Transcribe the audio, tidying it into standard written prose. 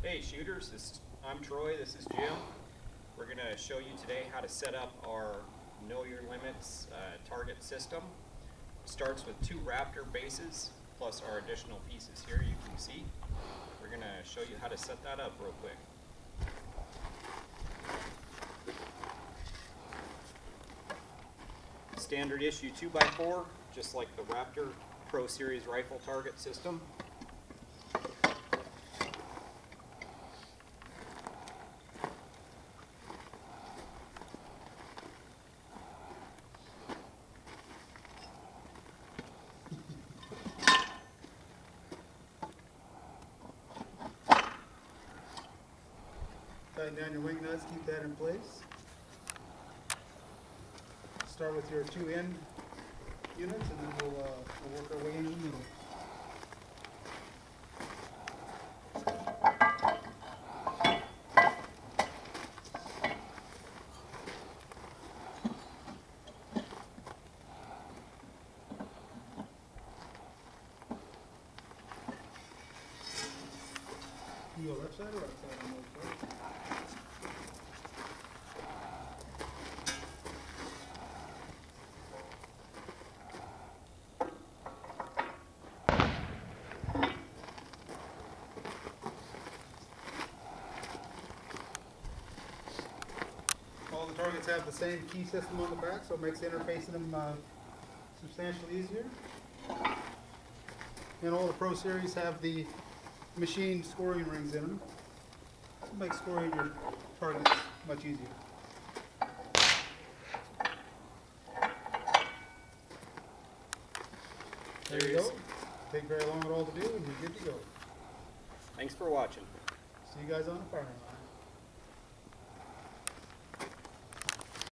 Hey shooters, I'm Troy, this is Jim. We're going to show you today how to set up our Know Your Limits target system. It starts with 2 Raptor bases plus our additional pieces here you can see. We're going to show you how to set that up real quick. Standard issue 2x4, just like the Raptor Pro Series rifle target system. Tighten down your wing nuts, keep that in place. Start with your 2 end units and then we'll work our way into the middle. You go left side or right side on those, right? All the targets have the same key system on the back, so it makes interfacing them substantially easier. And all the Pro Series have the machine scoring rings in them. It makes scoring your targets much easier. There you go. Take very long at all to do and you're good to go. Thanks for watching. See you guys on the firing line.